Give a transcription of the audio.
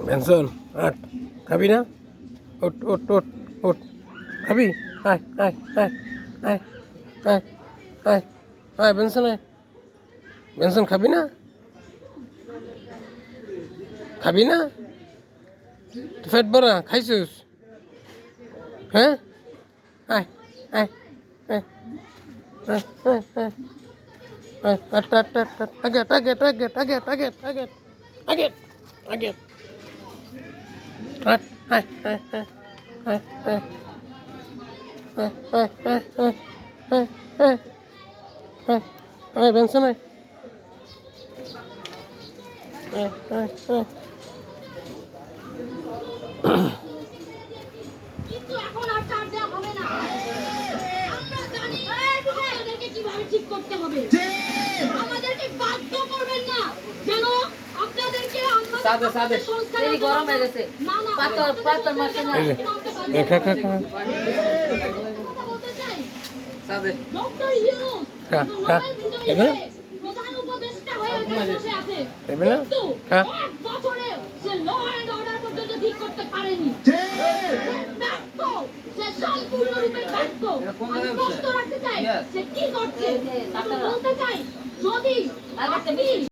Benson আট খাবি না? ওট ওট ওট ওট খাবি? আয় আয় আয় আয় আয় আয় আয় বেনসন আয়। বেনসন খাবি না? খাবি না? পেট ভরা খাইছিস? হ্যাঁ আয় আয় আয় আয় আয় আয় target target target target target target target target hai hai hai hai hai hai hai hai hai hai hai hai Benson hai hai hai hai কিন্তু এখন আর চার দেওয়া হবে না। আমরা জানি আমাদেরকে কিভাবে ঠিক করতে হবে। আমাদেরকে বাধ্য করবেন না যেন আপনাদেরকে সাদে সাদে এই গরম হয়ে গেছে পাতর পাতর মাছ না খা খা খা সাদে ডক্টর ইউনুস খা খা এবে প্রধান উপদেষ্টা হয়ে বসে আছে এবে না কিন্তু খা এক বছরে সে ল এন্ড অর্ডার পর্যন্ত ঠিক করতে পারেনি। ব্যর্থ, সে সম্পূর্ণরূপে ব্যর্থ। আমি প্রশ্ন রাখতে চাই সে কি করছে? আমি বলতে চাই যদি আপনি